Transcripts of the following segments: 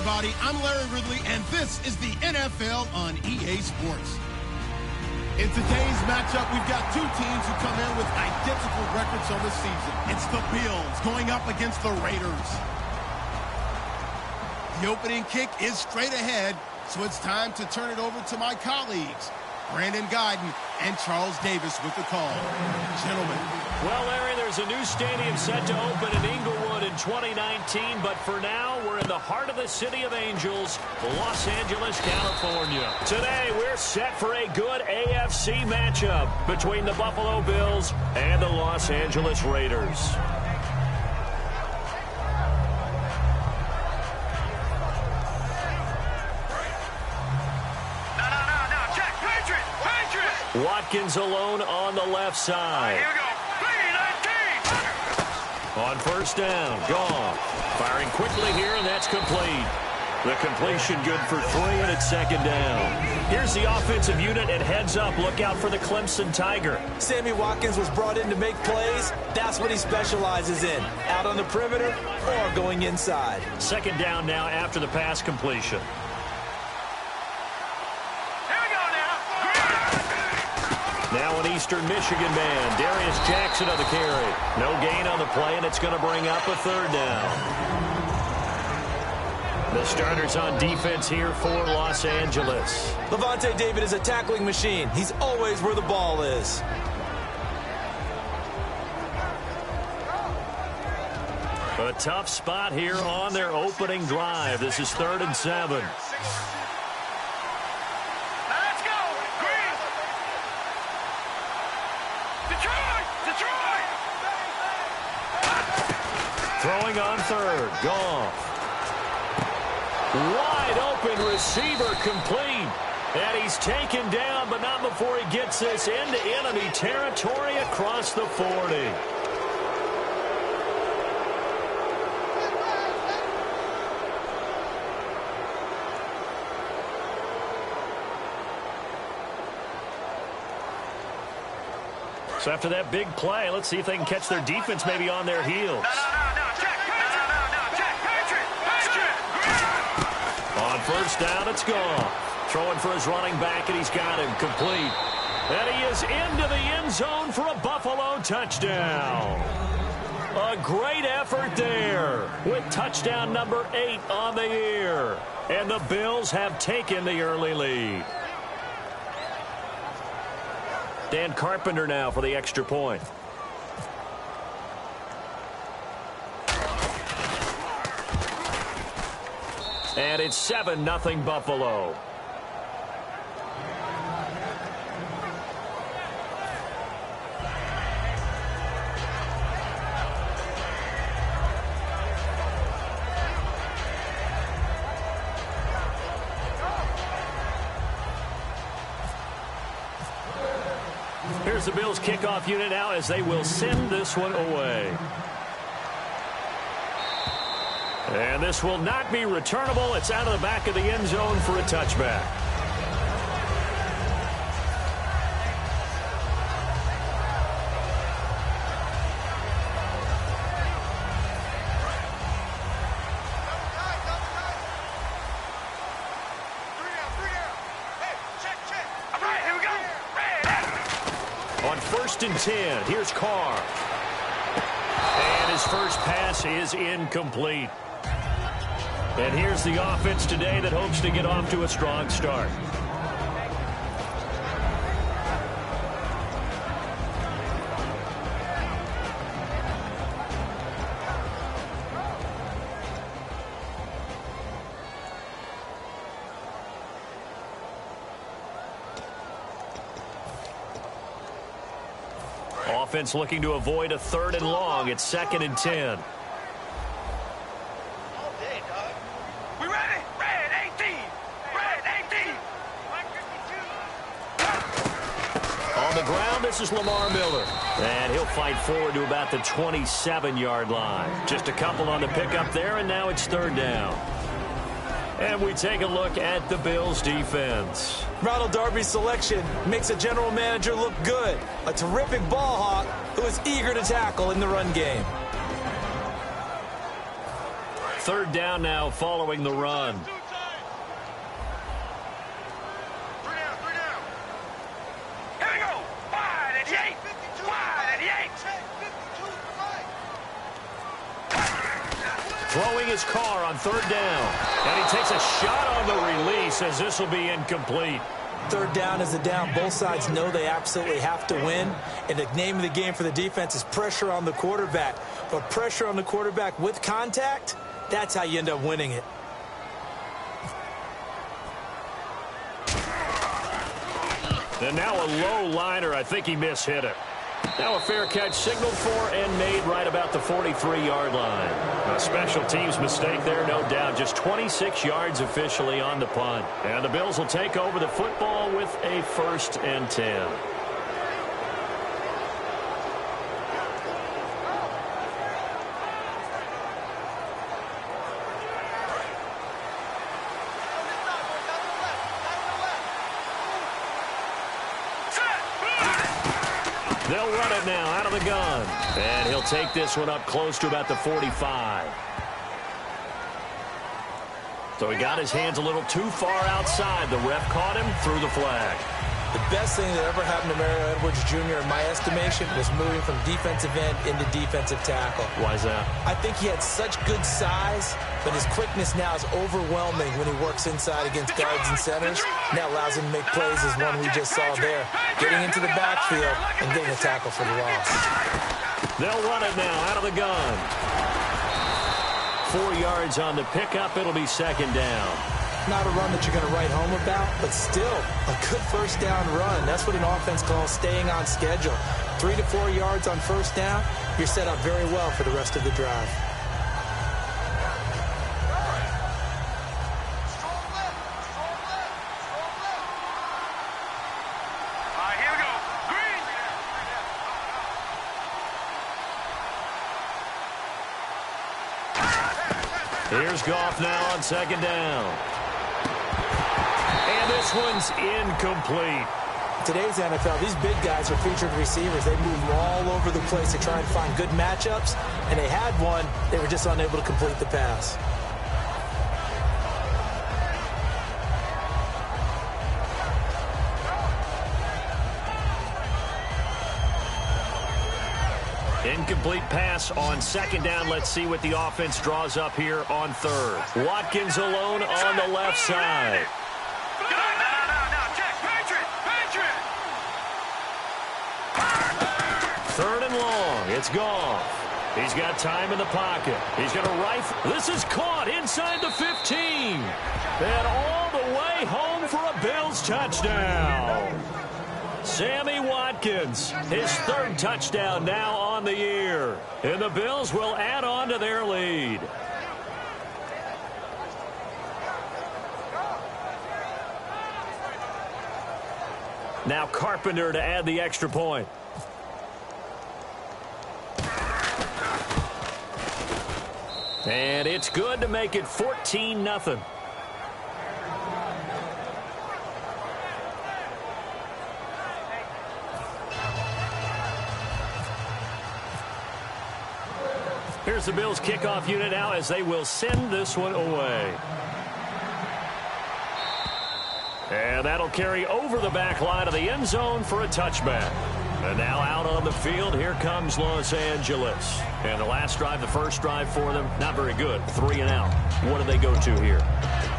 everybody. I'm Larry Ridley, and this is the NFL on EA Sports. In today's matchup, we've got two teams who come in with identical records on the season. It's the Bills going up against the Raiders. The opening kick is straight ahead, so it's time to turn it over to my colleagues, Brandon Guyton and Charles Davis with the call. Gentlemen. Well, Larry, there's a new stadium set to open in Inglewood in 2019, but for now, we're in the heart of the City of Angels, Los Angeles, California. Today, we're set for a good AFC matchup between the Buffalo Bills and the Los Angeles Raiders. Watkins alone on the left side. Here we go. On first down, Goff. Firing quickly here, and that's complete. The completion good for 3, and it's second down. Here's the offensive unit, and heads up, look out for the Clemson Tiger. Sammy Watkins was brought in to make plays. That's what he specializes in, out on the perimeter or going inside. Second down now after the pass completion. Now an Eastern Michigan man, Darius Jackson on the carry. No gain on the play, and it's going to bring up a third down. The starters on defense here for Los Angeles. Levante David is a tackling machine. He's always where the ball is. A tough spot here on their opening drive. This is 3rd and 7. Throwing on third, Goff. Wide open receiver complete. And he's taken down, but not before he gets this into enemy territory across the 40. So after that big play, let's see if they can catch their defense maybe on their heels. On first down, it's gone. Throwing for his running back, and he's got him complete. And he is into the end zone for a Buffalo touchdown. A great effort there with touchdown number 8 on the year. And the Bills have taken the early lead. Dan Carpenter now for the extra point. And it's 7-0 Buffalo. Here's the Bills kickoff unit now as they will send this one away. And this will not be returnable. It's out of the back of the end zone for a touchback. On 1st and 10, here's Carr. And his first pass is incomplete. And here's the offense today that hopes to get off to a strong start. Offense looking to avoid a 3rd and long. It's 2nd and 10. This is Lamar Miller, and he'll fight forward to about the 27-yard line. Just a couple on the pickup there, and now it's 3rd down. And we take a look at the Bills' defense. Ronald Darby's selection makes a general manager look good. A terrific ball hawk who is eager to tackle in the run game. Third down now following the run. Here we go. Wide at the 8. Wide at the 8. Throwing his car on third down. And he takes a shot on the release as this will be incomplete. Third down is the down. Both sides know they absolutely have to win. And the name of the game for the defense is pressure on the quarterback. But pressure on the quarterback with contact, that's how you end up winning it. And now a low liner. I think he mishit it. Now a fair catch signaled for and made right about the 43-yard line. A special teams mistake there, no doubt. Just 26 yards officially on the punt. And the Bills will take over the football with a 1st and 10. They'll run it now out of the gun. And he'll take this one up close to about the 45. So he got his hands a little too far outside. The ref caught him, threw the flag. The best thing that ever happened to Mario Edwards Jr., in my estimation, was moving from defensive end into defensive tackle. Why is that? I think he had such good size, but his quickness now is overwhelming when he works inside against guards and centers. And that allows him to make plays as one we just saw there, getting into the backfield and getting a tackle for the loss. They'll run it now out of the gun. 4 yards on the pickup. It'll be 2nd down. Not a run that you're going to write home about, but still a good first down run. That's what an offense calls staying on schedule. 3 to 4 yards on first down, you're set up very well for the rest of the drive. Here we go. Green. Here's Goff now on 2nd down. And this one's incomplete. Today's NFL, these big guys are featured receivers. They move all over the place to try and find good matchups, and they had one. They were just unable to complete the pass. Incomplete pass on 2nd down. Let's see what the offense draws up here on 3rd. Watkins alone on the left side. Third and long. It's Goff. He's got time in the pocket. He's going to rifle. This is caught inside the 15. And all the way home for a Bills touchdown. Sammy Watkins, his 3rd touchdown now on the year. And the Bills will add on to their lead. Now Carpenter to add the extra point. And it's good to make it 14-0. Here's the Bills kickoff unit now as they will send this one away. And that'll carry over the back line of the end zone for a touchback. And now out on the field, here comes Los Angeles. And the last drive, the first drive for them, not very good. 3 and out. What do they go to here?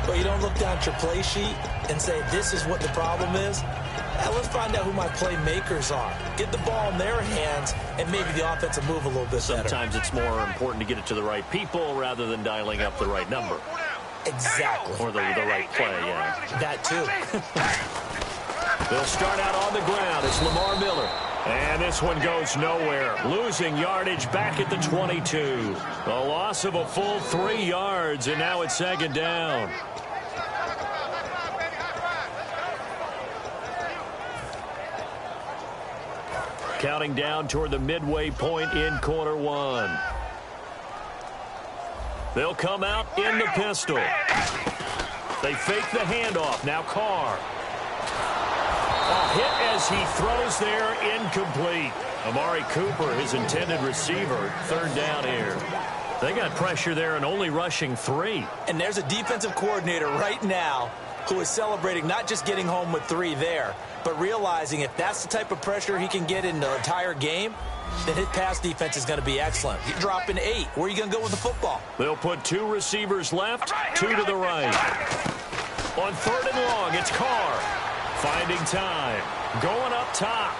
Well, you don't look down at your play sheet and say, this is what the problem is. Now, let's find out who my playmakers are. Get the ball in their hands, and maybe the offense will move a little bit better. Sometimes it's more important to get it to the right people rather than dialing up the right number. Exactly. Or the right play, yeah. That, too. They'll start out on the ground. It's Lamar Miller. And this one goes nowhere. Losing yardage back at the 22. A loss of a full 3 yards, and now it's 2nd down. Counting down toward the midway point in quarter 1. They'll come out in the pistol. They fake the handoff. Now Carr. A hit as he throws there, incomplete. Amari Cooper, his intended receiver, 3rd down here. They got pressure there and only rushing 3. And there's a defensive coordinator right now who is celebrating not just getting home with 3 there, but realizing if that's the type of pressure he can get in the entire game, then his pass defense is going to be excellent. You're dropping 8. Where are you going to go with the football? They'll put 2 receivers left, 2 to the right. On 3rd and long, it's Carr. Finding time. Going up top.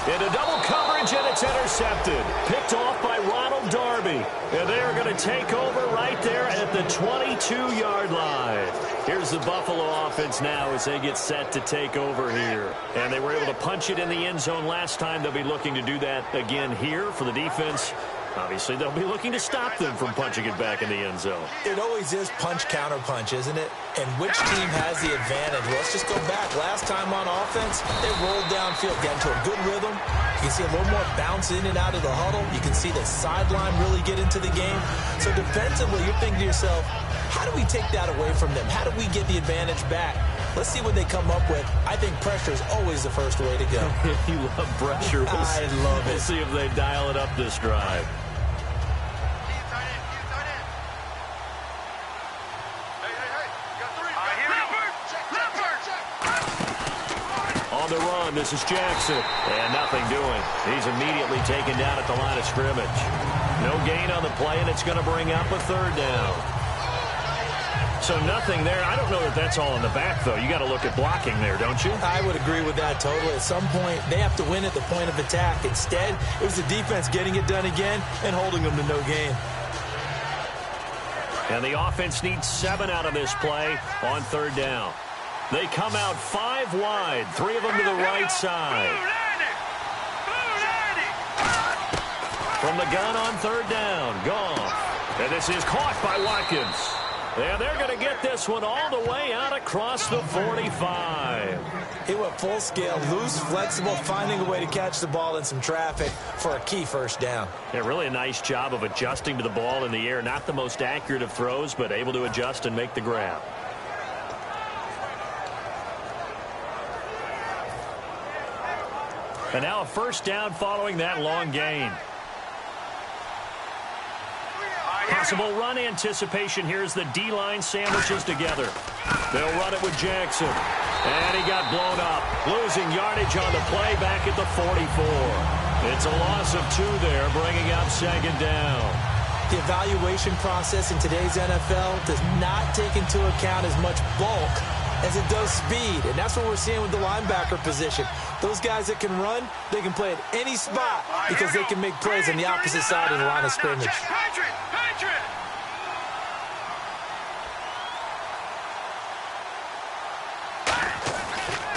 Into double coverage, and it's intercepted. Picked off by Ronald Darby. And they're going to take over right there at the 22-yard line. Here's the Buffalo offense now as they get set to take over here. And they were able to punch it in the end zone last time. They'll be looking to do that again here for the defense. Obviously, they'll be looking to stop them from punching it back in the end zone. It always is punch-counter-punch, isn't it? And which team has the advantage? Well, let's just go back. Last time on offense, they rolled downfield, got into a good rhythm. You can see a little more bounce in and out of the huddle. You can see the sideline really get into the game. So defensively, you're thinking to yourself, how do we take that away from them? How do we get the advantage back? Let's see what they come up with. I think pressure is always the first way to go. You love pressure. I love it. We'll see if they dial it up this drive. On the run, this is Jackson. And nothing doing. He's immediately taken down at the line of scrimmage. No gain on the play, and it's going to bring up a 3rd down. So nothing there. I don't know that that's all in the back, though. You got to look at blocking there, don't you? I would agree with that totally. At some point, they have to win at the point of attack. Instead, it was the defense getting it done again and holding them to no gain. And the offense needs 7 out of this play on 3rd down. They come out 5 wide, 3 of them to the right side. From the gun on 3rd down, Goff. And this is caught by Watkins. And they're going to get this one all the way out across the 45. He went full scale, loose, flexible, finding a way to catch the ball in some traffic for a key 1st down. Yeah, really a nice job of adjusting to the ball in the air. Not the most accurate of throws, but able to adjust and make the grab. And now a 1st down following that long gain. Possible run anticipation here as the D-line sandwiches together. They'll run it with Jackson. And he got blown up. Losing yardage on the play back at the 44. It's a loss of 2 there, bringing up 2nd down. The evaluation process in today's NFL does not take into account as much bulk as it does speed. And that's what we're seeing with the linebacker position. Those guys that can run, they can play at any spot because they can make plays on the opposite side of the line of scrimmage.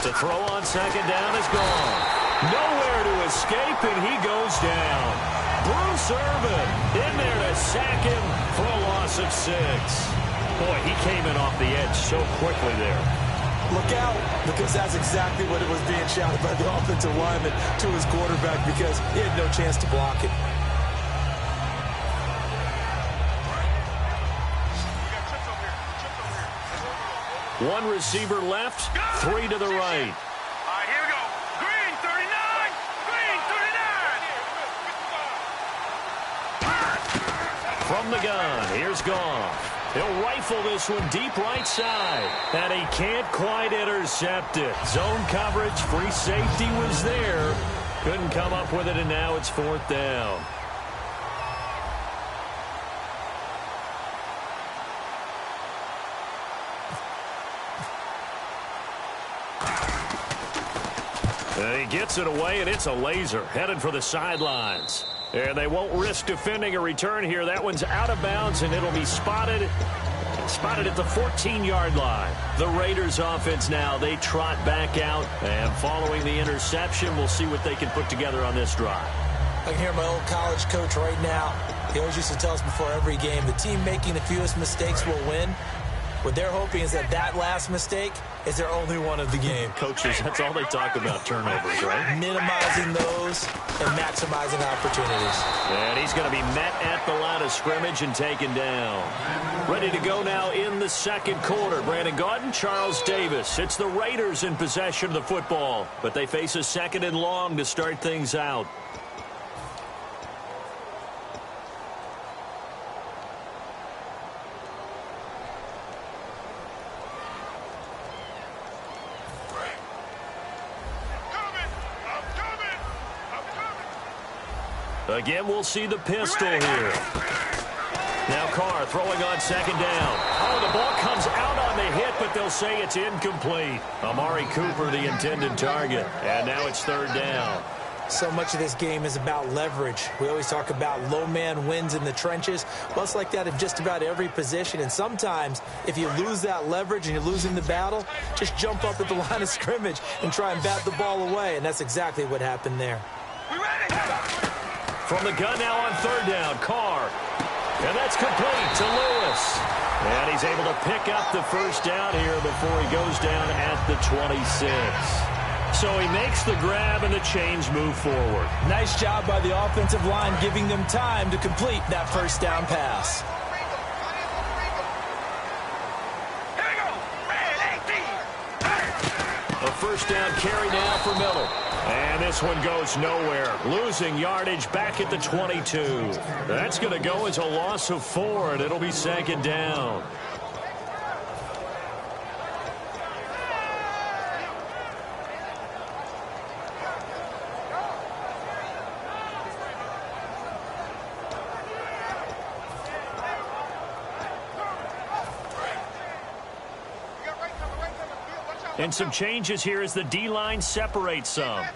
To throw on 2nd down is gone. Nowhere to escape, and he goes down. Bruce Irvin in there to sack him for a loss of 6. Boy, he came in off the edge so quickly there. Look out, because that's exactly what it was being shouted by the offensive lineman to his quarterback because he had no chance to block it. One receiver left, 3 to the right. All right, here we go. Green 39. Green 39. From the gun, here's Goff. He'll rifle this one deep right side. And he can't quite intercept it. Zone coverage, free safety was there. Couldn't come up with it, and now it's 4th down. And he gets it away, and it's a laser headed for the sidelines. And they won't risk defending a return here. That one's out of bounds, and it'll be spotted at the 14-yard line. The Raiders offense now, they trot back out. And following the interception, we'll see what they can put together on this drive. I can hear my old college coach right now. He always used to tell us before every game, the team making the fewest mistakes will win. What they're hoping is that last mistake is their only one of the game. Coaches, that's all they talk about, turnovers, right? Minimizing those and maximizing opportunities. And he's going to be met at the line of scrimmage and taken down. Ready to go now in the 2nd quarter. Brandon Gaudin, Charles Davis. It's the Raiders in possession of the football, but they face a 2nd and long to start things out. Again, we'll see the pistol here. Now Carr throwing on second down. Oh, the ball comes out on the hit, but they'll say it's incomplete. Amari Cooper, the intended target. And now it's third down. So much of this game is about leverage. We always talk about low man wins in the trenches. Well, it's like that in just about every position. And sometimes, if you lose that leverage and you're losing the battle, just jump up at the line of scrimmage and try and bat the ball away. And that's exactly what happened there. From the gun now on third down, Carr. And that's complete to Lewis. And he's able to pick up the first down here before he goes down at the 26. So he makes the grab and the chains move forward. Nice job by the offensive line giving them time to complete that first down pass. A first down carry now for Miller. And this one goes nowhere. Losing yardage back at the 22. That's going to go as a loss of 4, and it'll be second down. And some changes here as the D-line separates some.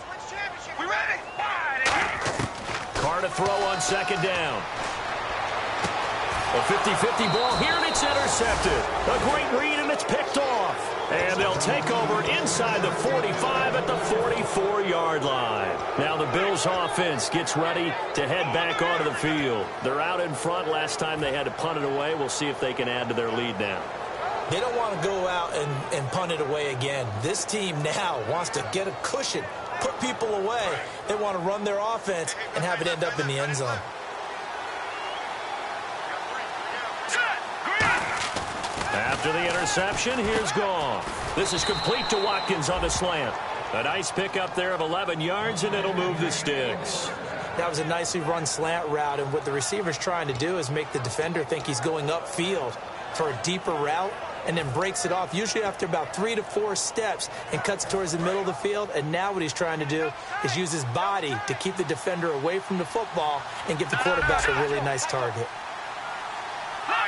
Carr to throw on second down. A 50-50 ball here, and it's intercepted. A great read, and it's picked off. And they'll take over inside the 45 at the 44-yard line. Now the Bills' offense gets ready to head back onto the field. They're out in front. Last time they had to punt it away. We'll see if they can add to their lead now. They don't want to go out and punt it away again. This team now wants to get a cushion, put people away. They want to run their offense and have it end up in the end zone. After the interception, here's Goff. This is complete to Watkins on the slant. A nice pickup there of 11 yards, and it'll move the sticks. That was a nicely run slant route, and what the receiver's trying to do is make the defender think he's going upfield for a deeper route, and then breaks it off, usually after about 3 to 4 steps, and cuts towards the middle of the field. And now what he's trying to do is use his body to keep the defender away from the football and give the quarterback a really nice target.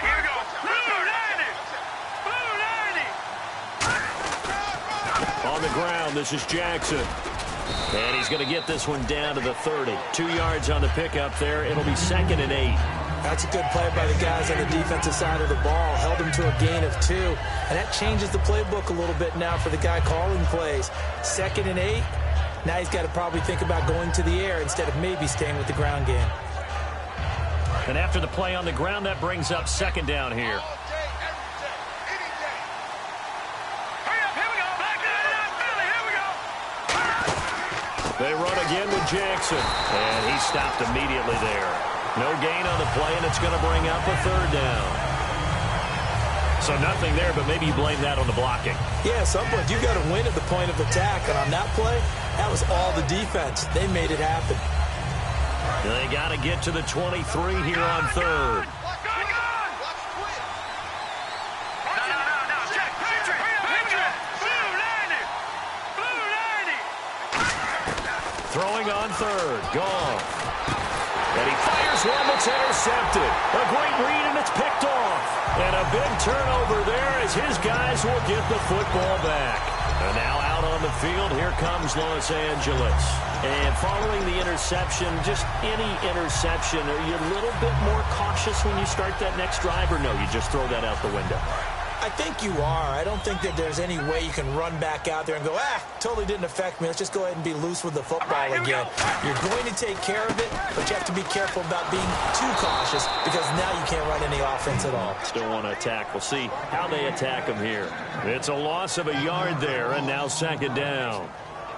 Here we go. On the ground, this is Jackson. And he's going to get this one down to the 30. 2 yards on the pickup there. It'll be 2nd and 8. That's a good play by the guys on the defensive side of the ball. Held him to a gain of 2. And that changes the playbook a little bit now for the guy calling plays. 2nd and 8. Now he's got to probably think about going to the air instead of maybe staying with the ground game. And after the play on the ground, that brings up second down here. They run again with Jackson. And he stopped immediately there. No gain on the play, and it's going to bring up a third down. So nothing there, but maybe you blame that on the blocking. Yeah, at some point, you got to win at the point of attack. And on that play, that was all the defense. They made it happen. They got to get to the 23 here on third. Throwing on third. Goff. And he fires one that's intercepted. A great read, and it's picked off. And a big turnover there as his guys will get the football back. And now out on the field, here comes Los Angeles. And following the interception, just any interception, are you a little bit more cautious when you start that next drive, or no, you just throw that out the window? I think you are. I don't think that there's any way you can run back out there and go, totally didn't affect me. Let's just go ahead and be loose with the football again. You're going to take care of it, but you have to be careful about being too cautious because now you can't run any offense at all. Still want to attack. We'll see how they attack him here. It's a loss of a yard there, and now second down.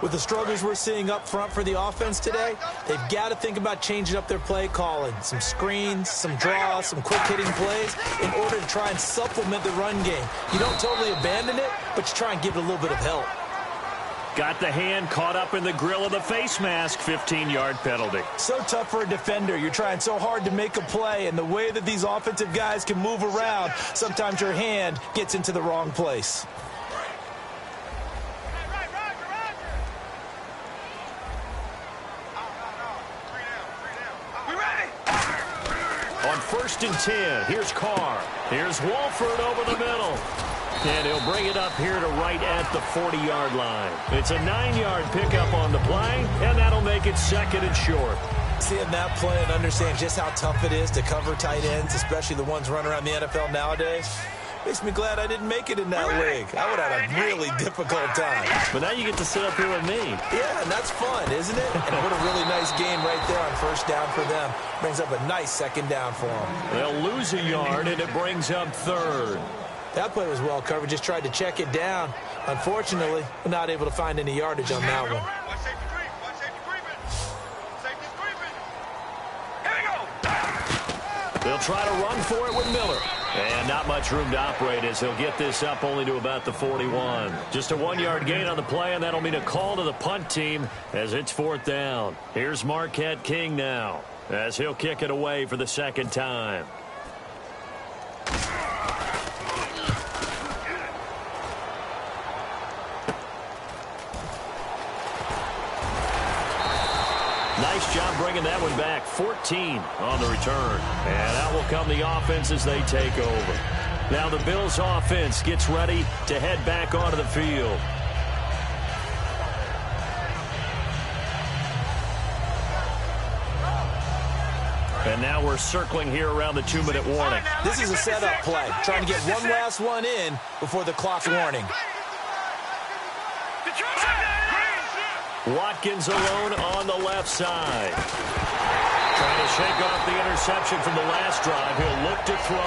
With the struggles we're seeing up front for the offense today, they've got to think about changing up their play calling. Some screens, some draws, some quick-hitting plays in order to try and supplement the run game. You don't totally abandon it, but you try and give it a little bit of help. Got the hand caught up in the grill of the face mask. 15-yard penalty. So tough for a defender. You're trying so hard to make a play, and the way that these offensive guys can move around, sometimes your hand gets into the wrong place. on 1st and 10. Here's Carr. Here's Wolford over the middle. And he'll bring it up here to right at the 40-yard line. It's a 9-yard pickup on the play, and that'll make it 2nd and short. Seeing that play and understand just how tough it is to cover tight ends, especially the ones running around the NFL nowadays, makes me glad I didn't make it in that league. I would have had a really difficult time. But now you get to sit up here with me. Yeah, and that's fun, isn't it? And what a really nice game right there on 1st down for them. Brings up a nice 2nd down for them. They'll lose a yard, and it brings up 3rd. That play was well covered. Just tried to check it down. Unfortunately, we're not able to find any yardage on that one. They'll try to run for it with Miller. And not much room to operate as he'll get this up only to about the 41. Just a 1-yard gain on the play, and that'll mean a call to the punt team as it's 4th down. Here's Marquette King now as he'll kick it away for the 2nd time. Nice job bringing that one back. 14 on the return. And out will come the offense as they take over. Now the Bills offense gets ready to head back onto the field. And now we're circling here around the 2-minute warning. This is a setup play, trying to get one last one in before the clock warning. Watkins alone on the left side. Trying to shake off the interception from the last drive. He'll look to throw.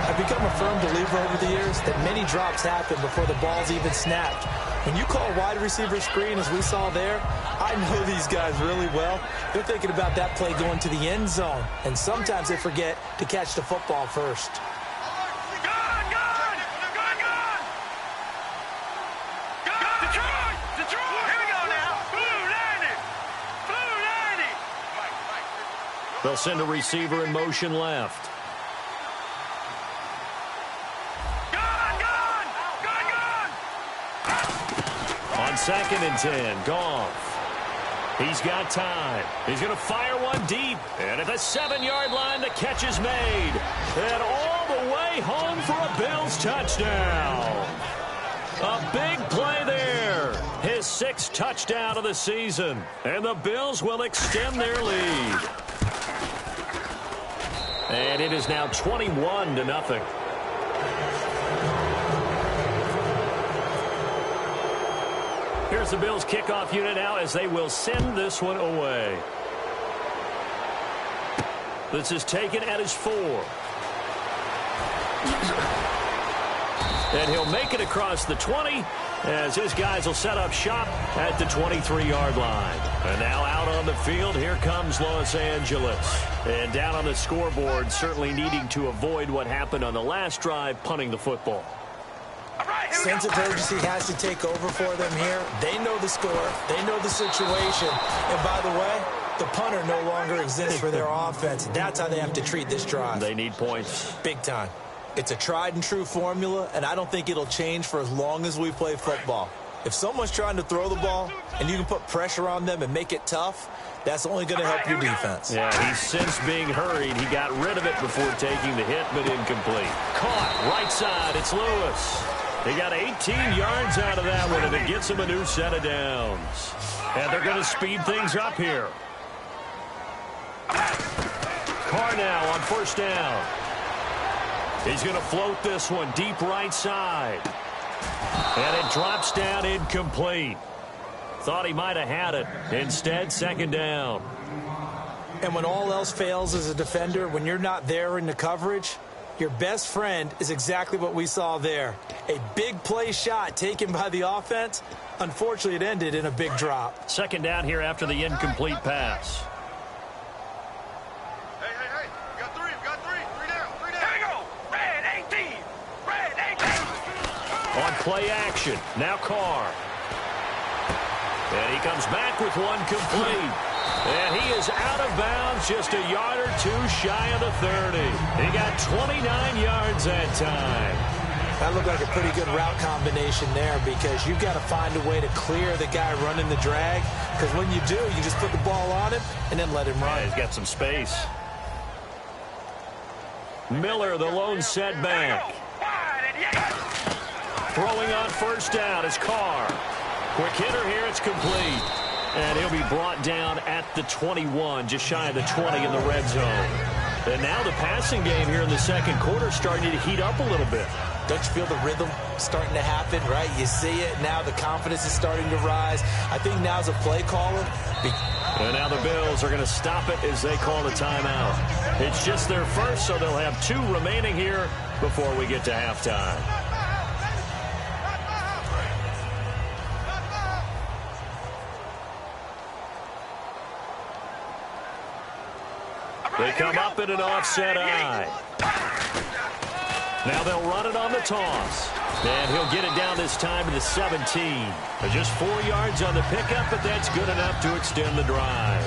I've become a firm believer over the years that many drops happen before the ball's even snapped. When you call wide receiver screen, as we saw there, I know these guys really well. They're thinking about that play going to the end zone, and sometimes they forget to catch the football first. They'll send a receiver in motion left. On 2nd and 10, Goff. He's got time. He's going to fire one deep. And at the 7-yard line, the catch is made. And all the way home for a Bills touchdown. A big play there. His 6th touchdown of the season. And the Bills will extend their lead. And it is now 21-0. Here's the Bills kickoff unit now as they will send this one away. This is taken at his 4. And he'll make it across the 20 as his guys will set up shop at the 23-yard line. And now out on the field, here comes Los Angeles. And down on the scoreboard, certainly needing to avoid what happened on the last drive, punting the football. Sense of urgency has to take over for them here. They know the score. They know the situation. And by the way, the punter no longer exists for their offense. That's how they have to treat this drive. They need points. Big time. It's a tried-and-true formula, and I don't think it'll change for as long as we play football. If someone's trying to throw the ball and you can put pressure on them and make it tough, that's only going to help your defense. Yeah, he's since being hurried. He got rid of it before taking the hit, but incomplete. Caught right side. It's Lewis. He got 18 yards out of that one, and it gets him a new set of downs. And they're going to speed things up here. Carr now on 1st down. He's going to float this one deep right side. And it drops down incomplete. Thought he might have had it. Instead, 2nd down. And when all else fails as a defender, when you're not there in the coverage, your best friend is exactly what we saw there. A big play shot taken by the offense. Unfortunately, it ended in a big drop. 2nd down here after the incomplete pass. On play action, now Carr. And he comes back with one complete. And he is out of bounds just a yard or two shy of the 30. He got 29 yards that time. That looked like a pretty good route combination there because you've got to find a way to clear the guy running the drag. Because when you do, you just put the ball on him and then let him run. Yeah, he's got some space. Miller, the lone setback. Throwing on first down is Carr. Quick hitter here, it's complete. And he'll be brought down at the 21, just shy of the 20 in the red zone. And now the passing game here in the second quarter starting to heat up a little bit. Don't you feel the rhythm starting to happen, right? You see it. Now the confidence is starting to rise. I think now's a play caller. And now the Bills are going to stop it as they call a timeout. It's just their first, so they'll have 2 remaining here before we get to halftime. They come up in an offset eye. Now they'll run it on the toss. And he'll get it down this time to the 17. Just 4 yards on the pickup, but that's good enough to extend the drive.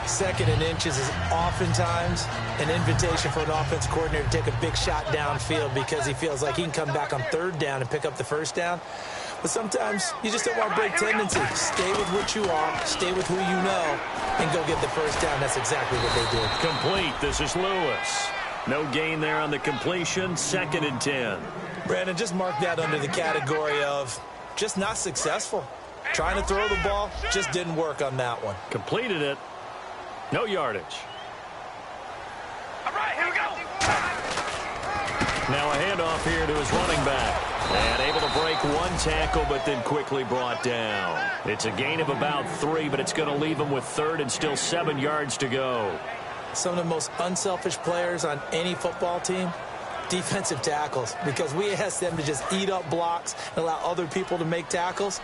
2nd and inches is oftentimes an invitation for an offense coordinator to take a big shot downfield because he feels like he can come back on 3rd down and pick up the 1st down. But sometimes you just don't want to break tendency. Stay with what you are, stay with who you know, and go get the 1st down. That's exactly what they did. Complete. This is Lewis. No gain there on the completion. 2nd and 10. Brandon, just mark that under the category of just not successful. Trying to throw the ball, just didn't work on that one. Completed it. No yardage. All right, here we go. Now a handoff here to his running back. And able to break 1 tackle, but then quickly brought down. It's a gain of about 3, but it's going to leave him with 3rd and still 7 yards to go. Some of the most unselfish players on any football team, defensive tackles, because we ask them to just eat up blocks and allow other people to make tackles.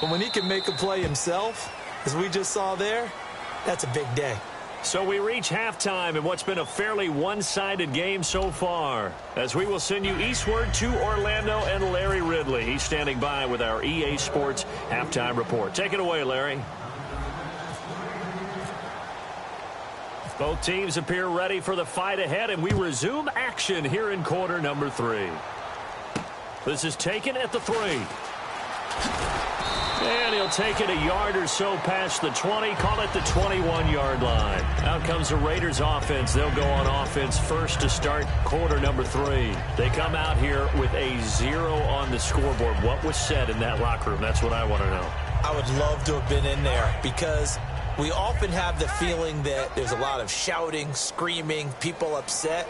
But when he can make a play himself, as we just saw there, that's a big day. So we reach halftime in what's been a fairly one-sided game so far, as we will send you eastward to Orlando and Larry Ridley. He's standing by with our EA Sports halftime report. Take it away, Larry. Both teams appear ready for the fight ahead, and we resume action here in quarter number 3. This is taken at the 3. And he'll take it a yard or so past the 20, call it the 21-yard line. Out comes the Raiders offense. They'll go on offense first to start quarter number 3. They come out here with a 0 on the scoreboard. What was said in that locker room? That's what I want to know. I would love to have been in there because we often have the feeling that there's a lot of shouting, screaming, people upset.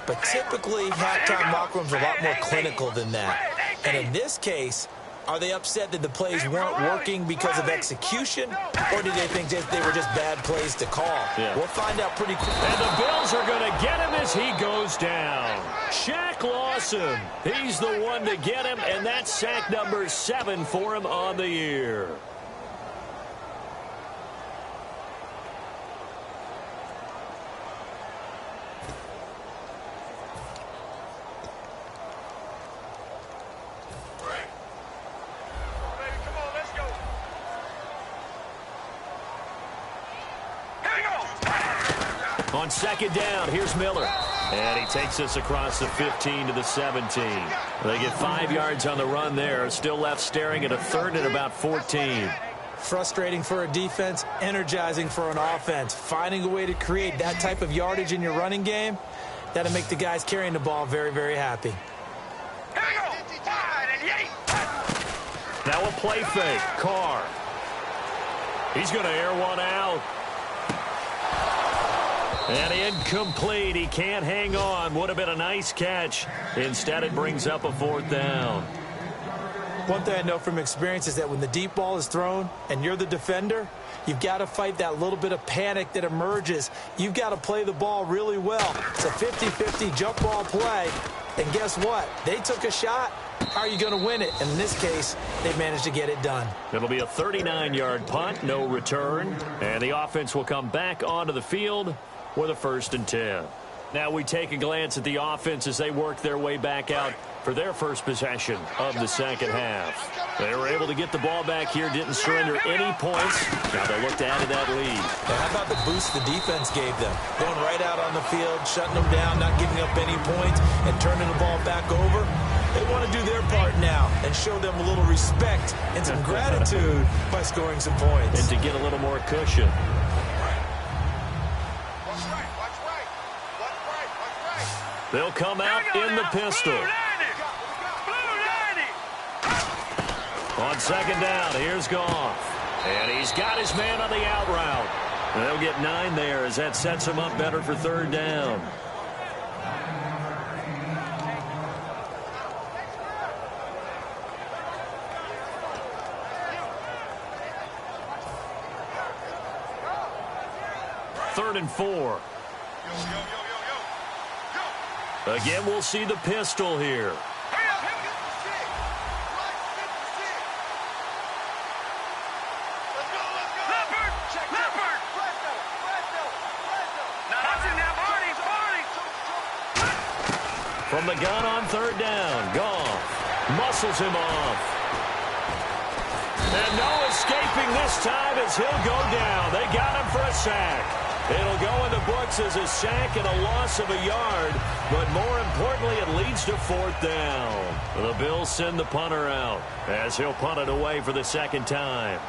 But typically, halftime locker rooms are a lot more clinical than that. And in this case, are they upset that the plays weren't working because of execution, or do they think that they were just bad plays to call? Yeah. We'll find out pretty quick. And the Bills are going to get him as he goes down. Shaq Lawson, he's the one to get him, and that's sack number 7 for him on the year. On 2nd down, here's Miller. And he takes us across the 15 to the 17. They get 5 yards on the run there. Still left staring at a 3rd and about 14. Frustrating for a defense, energizing for an offense. Finding a way to create that type of yardage in your running game, that'll make the guys carrying the ball very, very happy. Here we go. 5 and 8. Now a play fake. Carr. He's going to air one out. And incomplete. He can't hang on. Would have been a nice catch. Instead, it brings up a 4th down. One thing I know from experience is that when the deep ball is thrown and you're the defender, you've got to fight that little bit of panic that emerges. You've got to play the ball really well. It's a 50-50 jump ball play. And guess what? They took a shot. How are you going to win it? And in this case, they managed to get it done. It'll be a 39-yard punt, no return. And the offense will come back onto the field with a 1st and 10. Now we take a glance at the offense as they work their way back out for their first possession of the second half. They were able to get the ball back here, didn't surrender any points. Now they look to add to that lead. Now how about the boost the defense gave them? Going right out on the field, shutting them down, not giving up any points, and turning the ball back over. They want to do their part now and show them a little respect and some gratitude by scoring some points. And to get a little more cushion. They'll come out in the pistol. On second down, here's Goff. And he's got his man on the out route. They'll get 9 there as that sets him up better for third down. Third and 4. Again, we'll see the pistol here. From the gun on third down, Goff muscles him off. And no escaping this time as he'll go down. They got him for a sack. It'll go in the books as a sack and a loss of a yard, but more importantly, it leads to fourth down. The Bills send the punter out as he'll punt it away for the second time.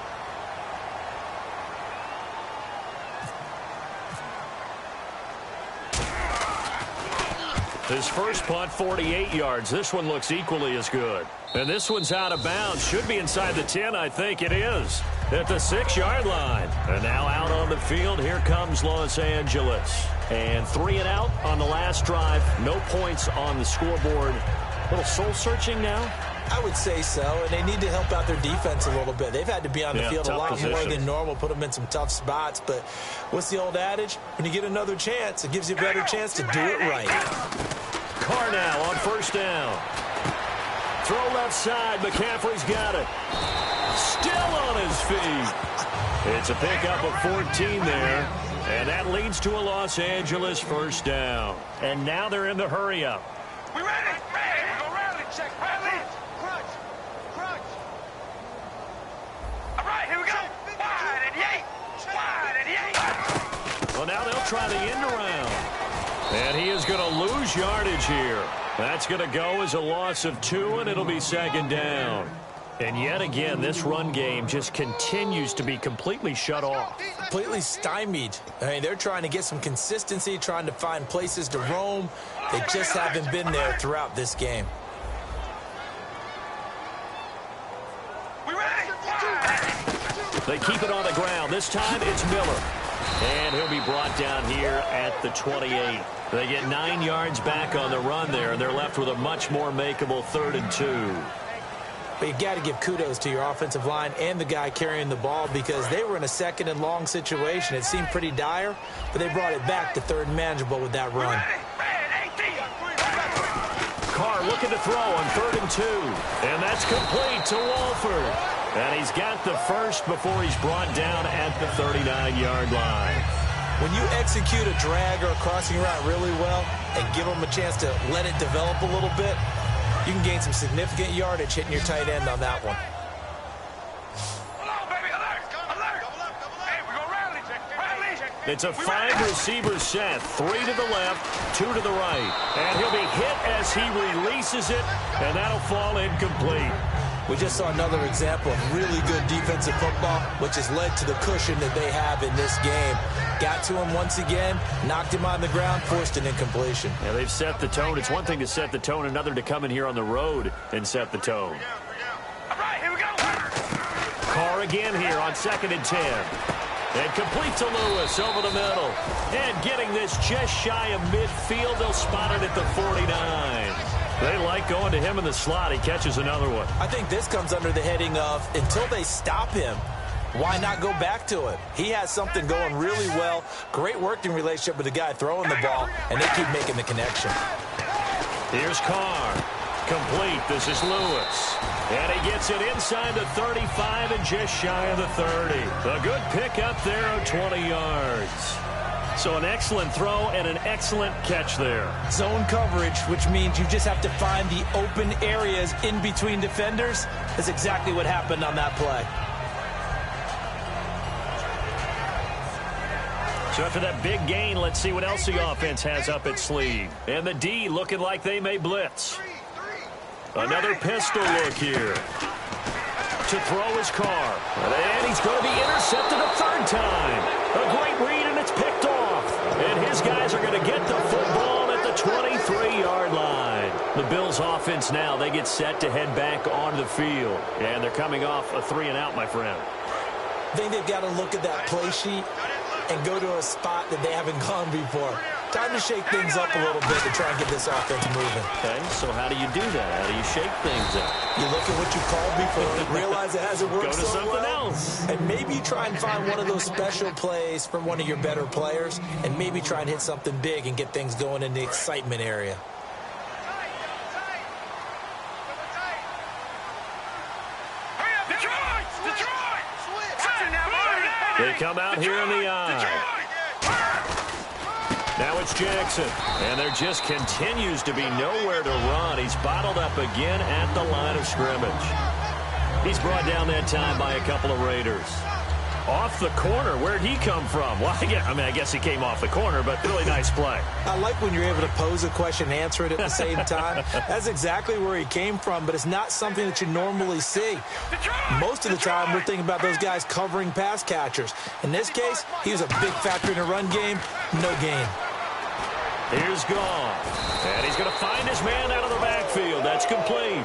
His first punt, 48 yards. This one looks equally as good. And this one's out of bounds. Should be inside the 10, I think it is. At the 6-yard line. And now out on the field, here comes Los Angeles. And 3 and out on the last drive. No points on the scoreboard. A little soul-searching now? I would say so, and they need to help out their defense a little bit. They've had to be on the field a lot more than normal, put them in some tough spots. But what's the old adage? When you get another chance, it gives you a better chance to do it right. Carr now on first down. Throw left side. McCaffrey's got it. Still on his feet. It's a pickup of 14 there, and that leads to a Los Angeles first down. And now they're in the hurry-up. We ready? Ready. We go rally. Check. Rally. Crunch. Crunch. All right, here we go. Wide and yay. Wide and yay. Well, now they'll try the end around. And he is going to lose yardage here. That's going to go as a loss of 2, and it'll be second down. And yet again, this run game just continues to be completely shut off. Completely stymied. I mean, they're trying to get some consistency, trying to find places to roam. They just haven't been there throughout this game. We ready? They keep it on the ground. This time it's Miller. And he'll be brought down here at the 28. They get 9 yards back on the run there, and they're left with a much more makeable 3rd and 2. But you've got to give kudos to your offensive line and the guy carrying the ball because they were in a 2nd and long situation. It seemed pretty dire, but they brought it back to 3rd and manageable with that run. Carr looking to throw on 3rd and 2. And that's complete to Walford. And he's got the first before he's brought down at the 39-yard line. When you execute a drag or a crossing route really well and give them a chance to let it develop a little bit, you can gain some significant yardage hitting your tight end on that one. It's a 5-receiver set, 3 to the left, 2 to the right. And he'll be hit as he releases it, and that'll fall incomplete. We just saw another example of really good defensive football, which has led to the cushion that they have in this game. Got to him once again, knocked him on the ground, forced an incompletion. Yeah, they've set the tone. It's one thing to set the tone, another to come in here on the road and set the tone. All right, here we go. Carr again here on 2nd and 10. And complete to Lewis over the middle. And getting this just shy of midfield, they'll spot it at the 49. They like going to him in the slot. He catches another one. I think this comes under the heading of until they stop him, why not go back to it? He has something going really well. Great working relationship with the guy throwing the ball, and they keep making the connection. Here's Carr. Complete. This is Lewis. And he gets it inside the 35 and just shy of the 30. A good pick up there of 20 yards. So an excellent throw and an excellent catch there. Zone coverage, which means you just have to find the open areas in between defenders. That's exactly what happened on that play. So after that big gain, let's see what else the offense has up its sleeve. And the D looking like they may blitz. Another pistol look here. To throw his Carr. And he's going to be intercepted a 3rd time. A great read, and it's picked off. And his guys are going to get the football at the 23 Bills offense now, they get set to head back onto the field. And they're coming off a 3-and-out, my friend. I think they've got to look at that play sheet and go to a spot that they haven't gone before. Time to shake things up a little bit to try and get this offense moving. Okay, so how do you do that? How do you shake things up? You look at what you called before, realize it hasn't worked so well. Go to something else. And maybe try and find one of those special plays from one of your better players, and maybe try and hit something big and get things going in the excitement area. They come out here in the eye. Now it's Jackson, and there just continues to be nowhere to run. He's bottled up again at the line of scrimmage. He's brought down that time by a couple of Raiders. Off the corner, where'd he come from? Well, I guess he came off the corner, but really nice play. I like when you're able to pose a question and answer it at the same time. That's exactly where he came from, but it's not something that you normally see. Most of the time, we're thinking about those guys covering pass catchers. In this case, he was a big factor in the run game, no gain. Here's Gone, and he's going to find his man out of the backfield. That's complete.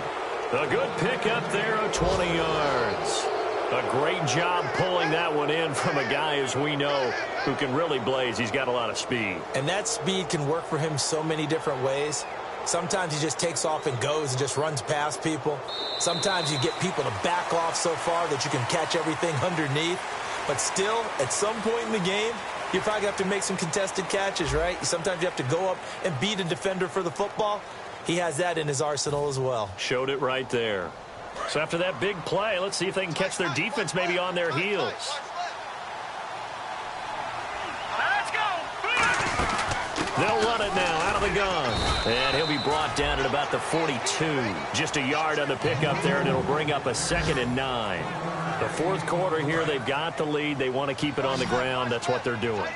A good pickup there of 20 yards. A great job pulling that one in from a guy, as we know, who can really blaze. He's got a lot of speed. And that speed can work for him so many different ways. Sometimes he just takes off and goes and just runs past people. Sometimes you get people to back off so far that you can catch everything underneath. But still, at some point in the game, you probably have to make some contested catches, right? Sometimes you have to go up and beat a defender for the football. He has that in his arsenal as well. Showed it right there. So after that big play, let's see if they can catch their defense maybe on their heels. Let's go. They'll run it now out of the gun. And he'll be brought down at about the 42. Just a yard on the pickup there, and it'll bring up a 2nd and 9. The fourth quarter here, they've got the lead. They want to keep it on the ground. That's what they're doing.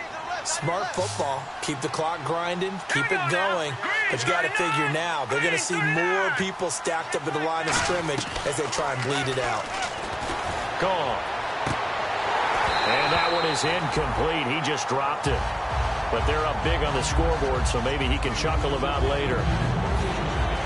Smart football. Keep the clock grinding. Keep it going. But you got to figure now, they're going to see more people stacked up at the line of scrimmage as they try and bleed it out. Gone. And that one is incomplete. He just dropped it. But they're up big on the scoreboard, so maybe he can chuckle about later.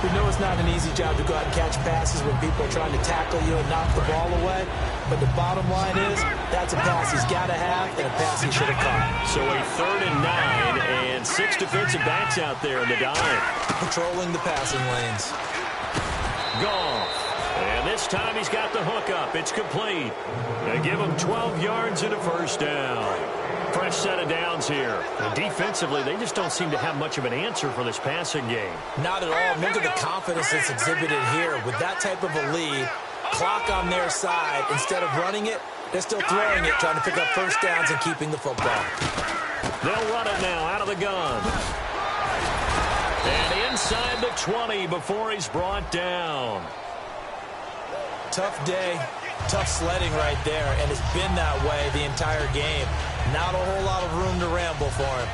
We know it's not an easy job to go out and catch passes when people are trying to tackle you and knock the ball away. But the bottom line is, that's a pass he's got to have and a pass he should have caught. So a 3rd and 9 and 6 defensive backs out there in the dive. Patrolling the passing lanes. Goff. And this time he's got the hook up. It's complete. They give him 12 yards and a first down. Fresh set of downs here. And defensively, they just don't seem to have much of an answer for this passing game. Not at all. Look at the confidence that's exhibited here. With that type of a lead, clock on their side, instead of running it, they're still throwing it, trying to pick up first downs and keeping the football. They'll run it now out of the gun. And inside the 20 before he's brought down. Tough day, tough sledding right there, and it's been that way the entire game. Not a whole lot of room to ramble for him.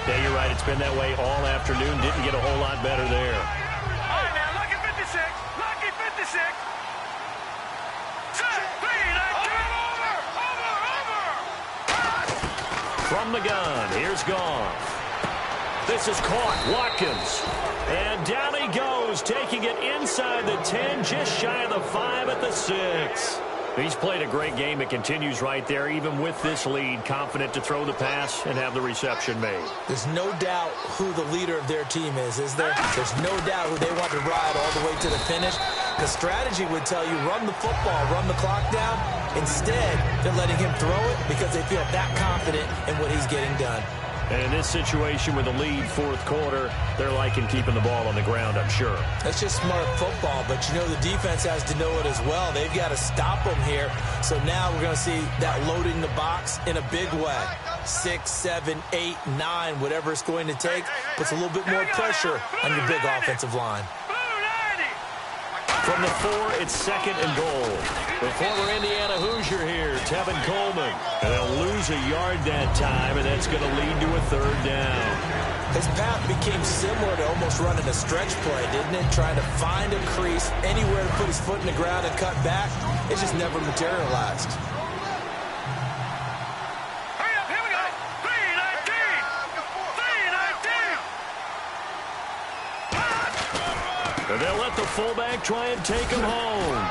Yeah, you're right. It's been that way all afternoon. Didn't get a whole lot better there. All right, now, lucky 56. Lucky 56. From the gun, here's Goff. This is caught. Watkins. And down he goes, taking it inside the 10, just shy of the 5 at the 6. He's played a great game. It continues right there, even with this lead, confident to throw the pass and have the reception made. There's no doubt who the leader of their team is there? There's no doubt who they want to ride all the way to the finish. The strategy would tell you, run the football, run the clock down. Instead, they're letting him throw it because they feel that confident in what he's getting done. And in this situation with a lead fourth quarter, they're liking keeping the ball on the ground, I'm sure. That's just smart football, but you know the defense has to know it as well. They've got to stop them here. So now we're going to see that loading the box in a big way. 6, 7, 8, 9, whatever it's going to take, puts a little bit more pressure on your big offensive line. From the 4, it's 2nd and goal. The former Indiana Hoosier here, Tevin Coleman. And they'll lose a yard that time, and that's going to lead to a 3rd down. His path became similar to almost running a stretch play, didn't it? Trying to find a crease, anywhere to put his foot in the ground and cut back. It just never materialized. Hurry up, here we go. 3-19. 3-19. And they'll let the fullback try and take him home.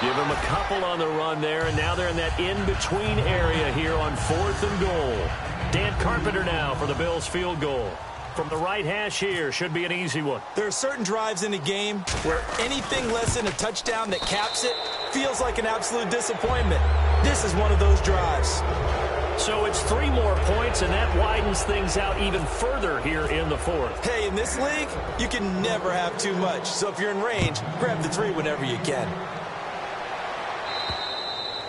Give him a couple on the run there, and now they're in that in-between area here on 4th and goal. Dan Carpenter now for the Bills field goal. From the right hash here, should be an easy one. There are certain drives in the game where anything less than a touchdown that caps it feels like an absolute disappointment. This is one of those drives. So it's 3 more points, and that widens things out even further here in the 4th. Hey, in this league, you can never have too much. So if you're in range, grab the 3 whenever you can.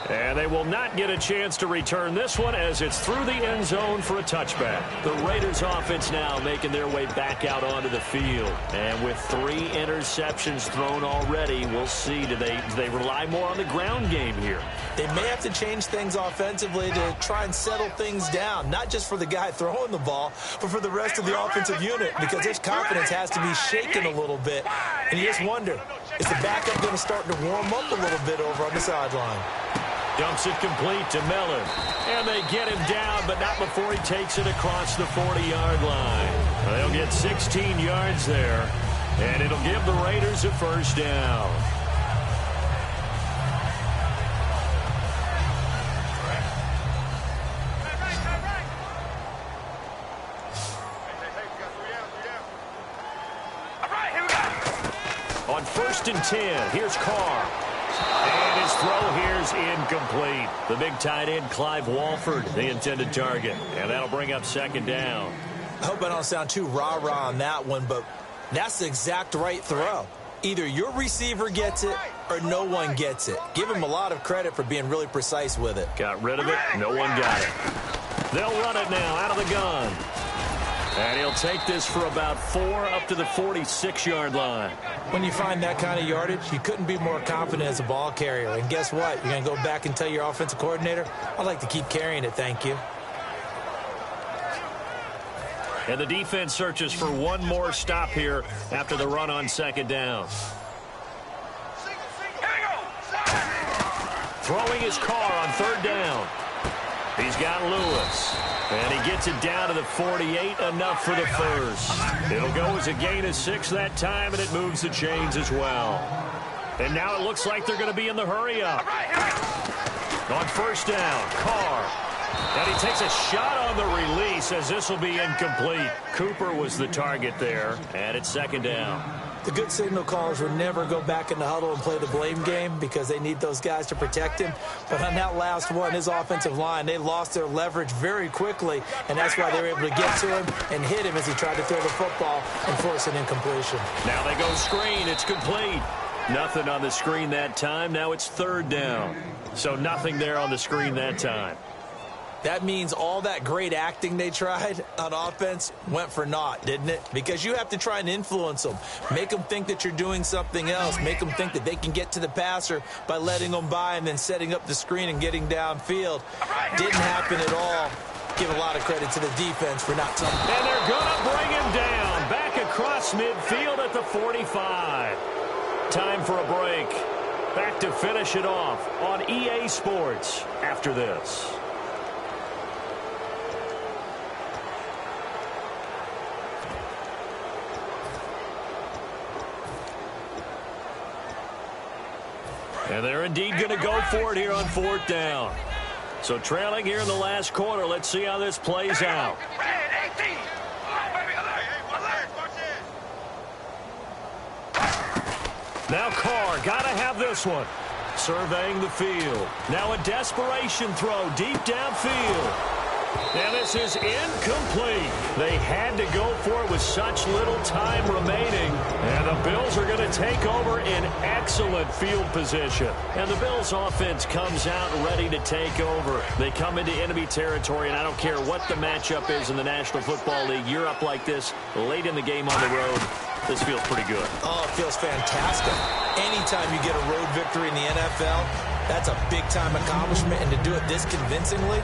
And they will not get a chance to return this one as it's through the end zone for a touchback. The Raiders offense now making their way back out onto the field. And with 3 interceptions thrown already, we'll see. Do they rely more on the ground game here? They may have to change things offensively to try and settle things down, not just for the guy throwing the ball, but for the rest of the offensive unit, because his confidence has to be shaken a little bit. And you just wonder, is the backup going to start to warm up a little bit over on the sideline? Dumps it complete to Miller. And they get him down, but not before he takes it across the 40-yard line. They'll get 16 yards there, and it'll give the Raiders a first down. On 1st and 10, here's Carr. And his throw here's incomplete. The big tight end, Clive Walford, the intended target. And that'll bring up 2nd down. I hope I don't sound too rah-rah on that one, but that's the exact right throw. Either your receiver gets it or no one gets it. Give him a lot of credit for being really precise with it. Got rid of it. No one got it. They'll run it now out of the gun. And he'll take this for about 4 up to the 46-yard line. When you find that kind of yardage, you couldn't be more confident as a ball carrier. And guess what? You're going to go back and tell your offensive coordinator, I'd like to keep carrying it, thank you. And the defense searches for one more stop here after the run on 2nd down. Throwing his car on 3rd down. He's got Lewis. And he gets it down to the 48, enough for the first. It'll go as a gain of 6 that time, and it moves the chains as well. And now it looks like they're going to be in the hurry up. On 1st down, Carr. And he takes a shot on the release as this will be incomplete. Cooper was the target there, and it's 2nd down. The good signal callers would never go back in the huddle and play the blame game because they need those guys to protect him. But on that last one, his offensive line, they lost their leverage very quickly, and that's why they were able to get to him and hit him as he tried to throw the football and force an incompletion. Now they go screen. It's complete. Nothing on the screen that time. Now it's 3rd down. So nothing there on the screen that time. That means all that great acting they tried on offense went for naught, didn't it? Because you have to try and influence them. Make them think that you're doing something else. Make them think that they can get to the passer by letting them by and then setting up the screen and getting downfield. Didn't happen at all. Give a lot of credit to the defense for not telling. And they're going to bring him down. Back across midfield at the 45. Time for a break. Back to finish it off on EA Sports after this. And they're indeed going to go for it here on 4th down. So trailing here in the last quarter. Let's see how this plays out. Now Carr, got to have this one. Surveying the field. Now a desperation throw deep downfield. And this is incomplete. They had to go for it with such little time remaining. And the Bills are going to take over in excellent field position. And the Bills offense comes out ready to take over. They come into enemy territory, and I don't care what the matchup is in the National Football League. You're up like this late in the game on the road. This feels pretty good. Oh, it feels fantastic. Anytime you get a road victory in the NFL, that's a big-time accomplishment. And to do it this convincingly,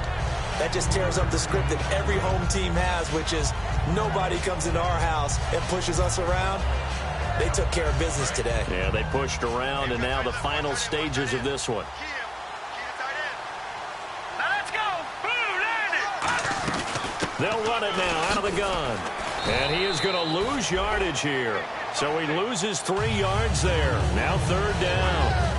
that just tears up the script that every home team has, which is nobody comes into our house and pushes us around. They took care of business today. Yeah, they pushed around, and now the final stages of this one. Now let's go. Boom, landed. They'll run it now out of the gun. And he is going to lose yardage here. So he loses 3 yards there. Now 3rd down.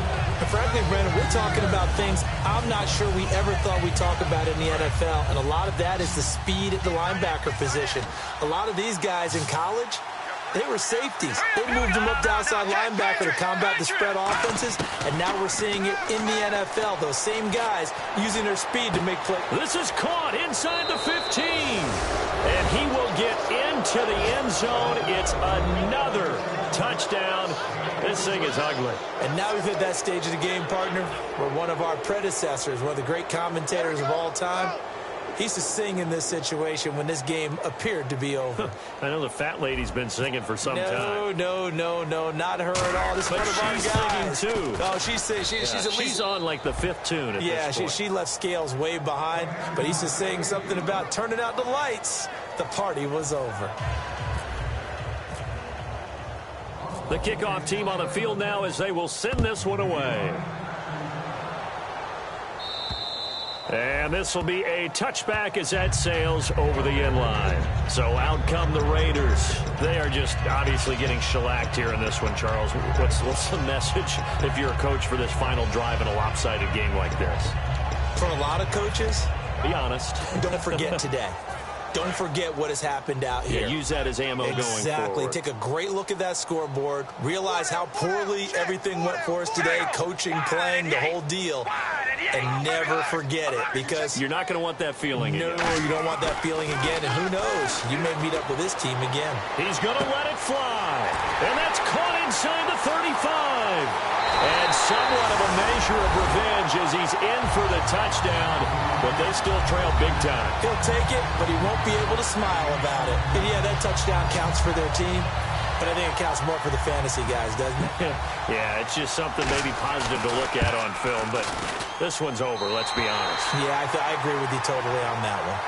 Frankly, Brandon, we're talking about things I'm not sure we ever thought we'd talk about in the NFL, and a lot of that is the speed at the linebacker position. A lot of these guys in college, they were safeties. They moved them up to outside linebacker to combat the spread offenses, and now we're seeing it in the NFL. Those same guys using their speed to make plays. This is caught inside the 15, and he will get into the end zone. It's another touchdown. This thing is ugly. And now we've hit that stage of the game, partner, where one of our predecessors, one of the great commentators of all time, he used to sing in this situation when this game appeared to be over. I know the fat lady's been singing for some time. No, not her at all. This is one of our guys. Singing too. Oh, she's at least... She's on like the 5th tune at this point. She left Scales way behind, but he used to sing something about turning out the lights. The party was over. The kickoff team on the field now as they will send this one away. And this will be a touchback as that sails over the end line. So out come the Raiders. They are just obviously getting shellacked here in this one, Charles. What's the message if you're a coach for this final drive in a lopsided game like this? For a lot of coaches, be honest. Don't forget today. Don't forget what has happened out here. Yeah, use that as ammo going forward. Exactly. Take a great look at that scoreboard. Realize how poorly everything went for us today. Coaching, playing, the whole deal. And never forget it, because you're not going to want that feeling again. No, you don't want that feeling again. And who knows? You may meet up with this team again. He's going to let it fly. And that's caught inside the 35. And somewhat of a measure of revenge as he's in for the touchdown, but they still trail big time. He'll take it, but he won't be able to smile about it. And yeah, that touchdown counts for their team, but I think it counts more for the fantasy guys, doesn't it? Yeah, it's just something maybe positive to look at on film, but this one's over, let's be honest. Yeah, I agree with you totally on that one.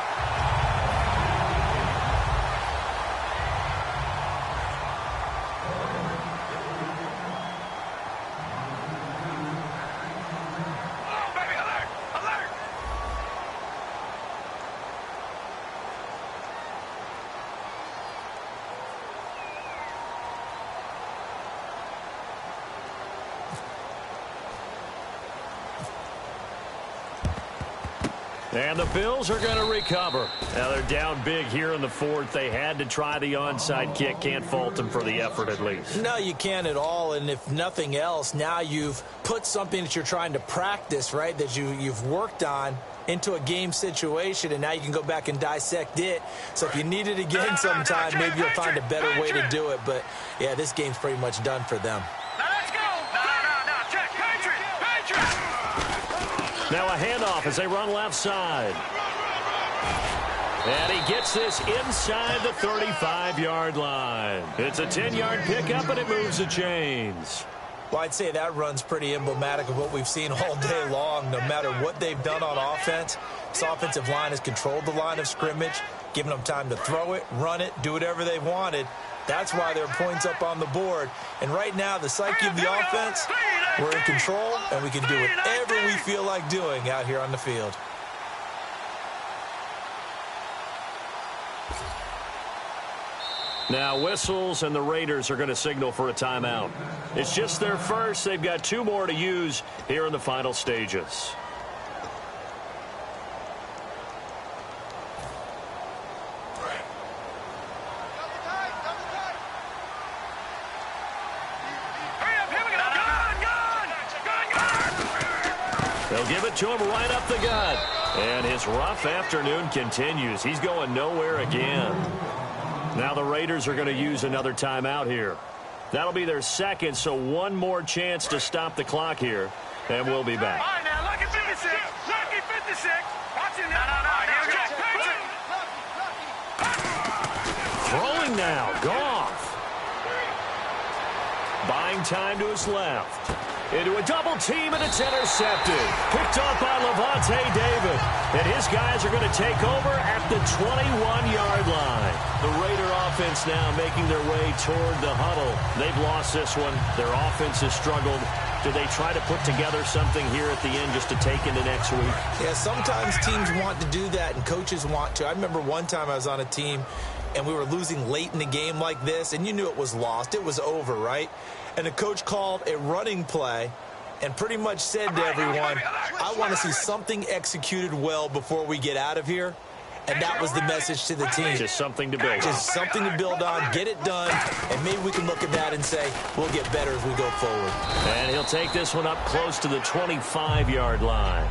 And the Bills are going to recover. Now they're down big here in the 4th. They had to try the onside kick. Can't fault them for the effort at least. No, you can't at all. And if nothing else, now you've put something that you're trying to practice, right, that you've worked on into a game situation, and now you can go back and dissect it. So if you need it again sometime, maybe you'll find a better way to do it. But, yeah, this game's pretty much done for them. Now a handoff as they run left side. And he gets this inside the 35-yard line. It's a 10-yard pickup, and it moves the chains. Well, I'd say that run's pretty emblematic of what we've seen all day long. No matter what they've done on offense, this offensive line has controlled the line of scrimmage, given them time to throw it, run it, do whatever they wanted. That's why there are points up on the board. And right now, the psyche of the offense, we're in control, and we can do whatever we feel like doing out here on the field. Now whistles, and the Raiders are going to signal for a timeout. It's just their first. They've got 2 more to use here in the final stages. They'll give it to him right up the gut. And his rough afternoon continues. He's going nowhere again. Now the Raiders are going to use another timeout here. That'll be their second, so one more chance to stop the clock here. And we'll be back. All right, now, lucky 56. Lucky 56. Watch it now. Throwing now. Goff. Buying time to his left. Into a double team, and it's intercepted. Picked off by Levante David. And his guys are going to take over at the 21-yard line. The Raider offense now making their way toward the huddle. They've lost this one. Their offense has struggled. Do they try to put together something here at the end just to take into next week? Yeah, sometimes teams want to do that, and coaches want to. I remember one time I was on a team and we were losing late in the game like this, and you knew it was lost, it was over, right? And the coach called a running play and pretty much said to everyone, I want to see something executed well before we get out of here. And that was the message to the team. Just something to build on. Just something to build on, get it done, and maybe we can look at that and say, we'll get better as we go forward. And he'll take this one up close to the 25-yard line.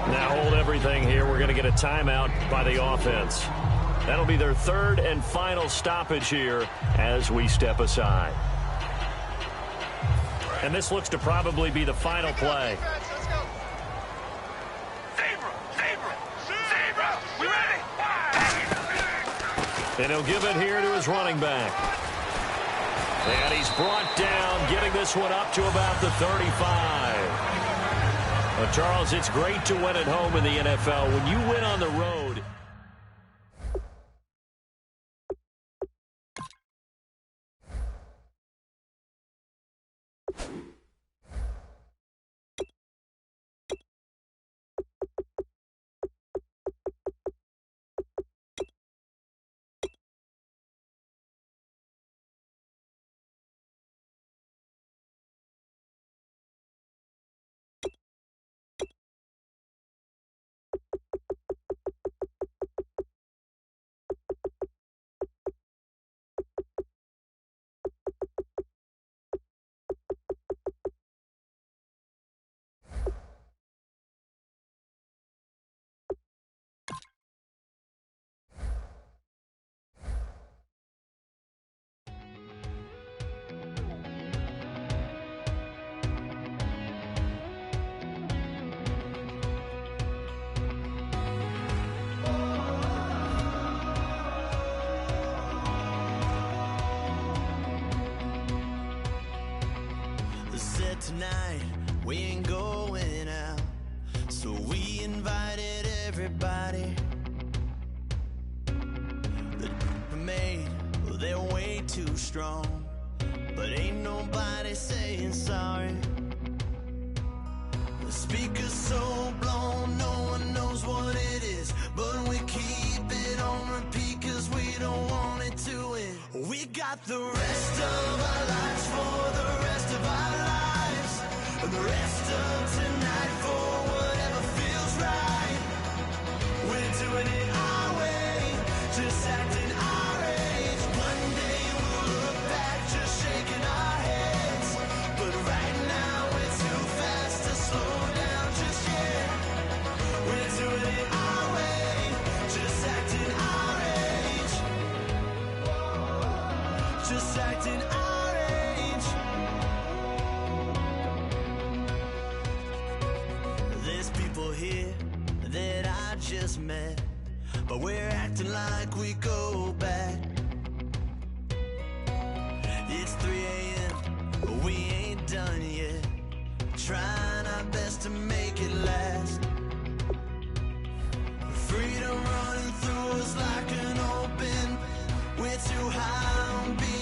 Now hold everything here. We're going to get a timeout by the offense. That'll be their third and final stoppage here as we step aside. And this looks to probably be the final play. And he'll give it here to his running back. And he's brought down, getting this one up to about the 35. Well, Charles, it's great to win at home in the NFL. When you win on the road, tonight we ain't going out, so we invited everybody. The made, well, they're way too strong, but ain't nobody saying sorry. The speaker's so blown, no one knows what it is, but we keep it on repeat cause we don't want it to end. We got the rest of our lives for the rest of our lives. And the rest of tonight for whatever feels right. We're doing it our way, just acting our age. One day we'll look back just shaking our heads, but right now we're too fast to slow down just yet. We're doing it our way, just acting our age. Just acting our age. Here that I just met, but we're acting like we go back. It's 3 a.m., but we ain't done yet, trying our best to make it last. Freedom running through us like an open, we're too high on being